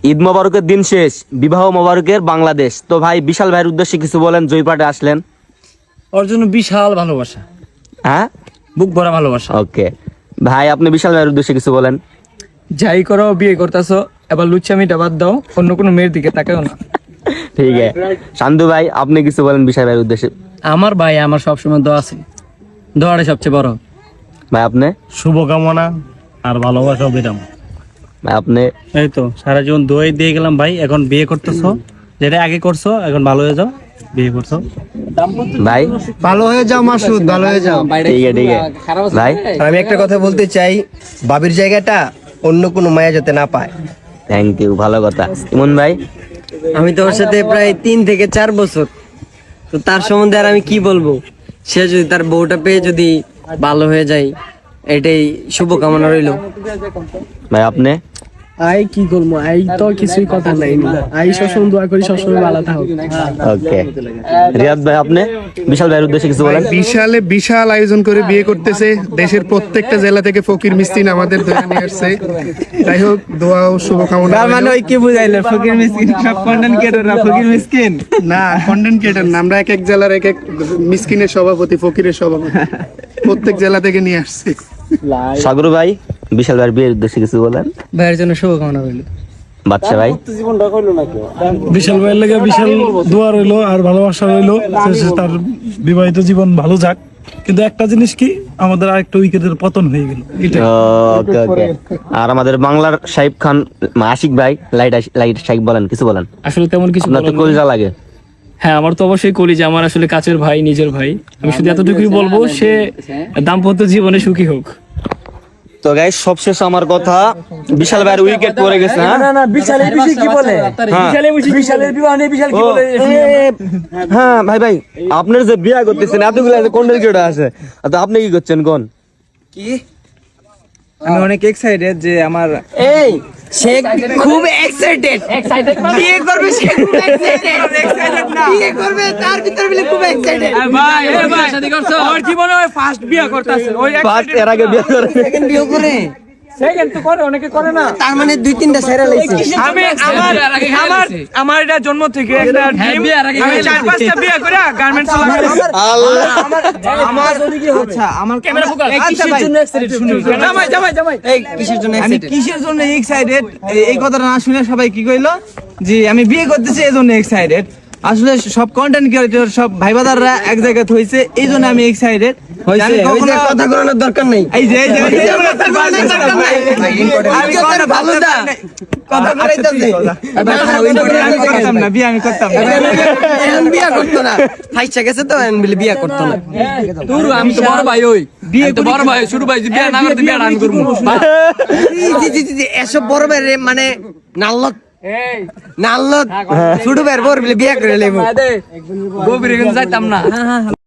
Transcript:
ঈদ মোবারকের দিন শেষ, বিবাহ মোবারকের বাংলাদেশ। তো ভাই বিশাল ভাইয়ের উদ্দেশ্যে কিছু বলেন, জয়পাটে আসলেন। ওর জন্য বিশাল ভালোবাসা, হ্যাঁ, বুক ভরা ভালোবাসা। ওকে ভাই, আপনি বিশাল ভাইয়ের উদ্দেশ্যে কিছু বলেন। যাই করো, বিয়ে করতেছো, এবার লুচ্চামিটা বাদ দাও, অন্য কোনো মেয়ের দিকে তাকাও না। ঠিক আছে শান্তু ভাই, আপনি কিছু বলেন বিশাল ভাইয়ের উদ্দেশ্যে। আমার ভাই আমার সবসময় দোয়া আছে, দোয়াটা সবচেয়ে বড়। ভাই আপনি? শুভকামনা আর ভালোবাসা অবিরাম। ভাই আপনি? এই তো সারা জীবন দোয়াই দিয়ে গেলাম ভাই, এখন বিয়ে করতেছো, যেটা আগে করছো এখন ভালো হয়ে যাও, বিয়ে করছো। ভাই ভালো হয়ে যাও মাসুদ, ভালো হয়ে যাও। ঠিক আছে ঠিক আছে ভাই। আমি একটা কথা বলতে চাই, বাবির জায়গাটা অন্য কোনো মায়া যাতে না পায়। থ্যাংক ইউ, ভালো কথা। ইমন ভাই? আমি তো ওর সাথে প্রায় 3 থেকে 4 বছর, তো তার সম্বন্ধে আর আমি কি বলবো। সে যদি তার বউটা পেয়ে যদি ভালো হয়ে যায়, এটাই শুভকামনা রইল। ভাই আপনি? আই কি করবো, আই তো কিছুই কথা নাই, আই সবসময় দোয়া করি সবসময় ভালো থাকো। ওকে রিয়াদ ভাই, আপনি বিশাল ভাইয়ের উদ্দেশ্যে কিছু বলেন। বিশাল আয়োজন করে বিয়ে করতেছে, দেশের প্রত্যেকটা জেলা থেকে ফকির মিসকিন আমাদের ধরে নিয়ে আসছে। যাই হোক, দোয়া ও শুভকামনা। মানে ওই কি বুঝাইলে, ফকির মিসকিন সব কন্টেন্ট ক্রিয়েটররা ফকির মিসকিন না, কন্টেন্ট ক্রিয়েটর না, আমরা এক এক জেলার এক এক মিসকিনের সভাপতি, ফকিরের সভাপতি, প্রত্যেক জেলা থেকে নিয়ে আসছে। সাগর ভাই, বিশাল ভাইয়ের বিয়ের উদ্দেশ্যে কিছু বলেন। ভাইয়ের জন্য শুভকামনা রইল। বাচ্চা ভাই? বিশাল ভাইয়ের লেগে বিশাল দোয়া রইলো আর ভালোবাসা রইলো, তার বিবাহিত জীবন ভালো যাক। কিন্তু একটা জিনিস কি, আমাদের আরেকটা উইকেটের পতন হয়ে গেল। ওকে ওকে। আর আমাদের বাংলার শাহিব খান আশিক ভাই, লাইট শাহিব বলেন, কিছু বলেন। আসলে তেমন কিছু আপনার তো বলার নেই। কলিজা লাগে। হ্যাঁ, আমার তো অবশ্যই কলিজা, আমার আসলে কাছের ভাই, নিজের ভাই। আমি শুধু এতটুকুই বলবো, সে দাম্পত্য জীবনে সুখী হোক। তো গাইস, সবশেষ আমার কথা, বিশাল ভাইয়ের উইকেট পড়ে গেছে। হ্যাঁ বিশালের বিষয় কি বলে, বিশালের বিবাহ নিয়ে বিশাল কি বলে। হ্যাঁ ভাই ভাই, আপনার যে বিয়া করতেছেন এতগুলো কন্টেন্ট ক্রিয়েটর আছে, তো আপনি কি করছেন কোন? আমি অনেক এক্সাইটেড যে আমার এই সে খুব এক্সাইটেড বিয়ে করবে, সে খুব এক্সাইটেড না বিয়ে করবে, তার ভিতর বলে খুব এক্সাইটেড। ভাই এই ভাই শাদি করছো, ওর জীবনে ওই ফার্স্ট বিয়ে করতেছে, ওই ফার্স্ট এর আগে বিয়া করে সেকেন্ড বিয়ে করে, সেকেন্ড তো করে, অনেকে করে না। তার মানে 2-3টা সেরা লাইছে। আমি আমার এটা জন্ম থেকে একটা ড্রিম, আমি 4-5টা বিয়ে করে গার্মেন্টস লাগাই। আল্লাহ। আমার যদি কি হচ্ছে আমার ক্যামেরা ফোকাস। কিসের জন্য এক্সাইটেড শুনি, জামাই এই কিসের জন্য আমি এক্সাইটেড? কিসের জন্য এক্সাইটেড, এই কথাটা না শুনে সবাই কি কইলো যে আমি বিয়ে করতেছি এই জন্য এক্সাইটেড। আসলে সব কন্টেন্ট ক্রিয়েটর সব ভাইবাদাররা এক জায়গায় হইছে, এই জন্য আমি এক্সাইটেড। হইছে ওই যে কথা বলার দরকার নেই। এই যে আমি কথা ভালো না কথা কইতাছি, আমি করতাম না বিয়ে, আমি করতাম না। এখন বিয়া করতো না, ফাইসা গেছে তো এখন বলে বিয়া করতো না। তোর আমি তো বড় ভাই, ওই বিয়ে তো বড় ভাই, ছোট ভাই যদি বিয়ে না করতে বিয়ে আমি করব। জি, এসব বড় ভাইরে মানে নাল্লত নাল্লত ছোট ভাইয়ের বড় বলে বিয়া করে লেবো। গভীরে কিন্তু যাইতাম না।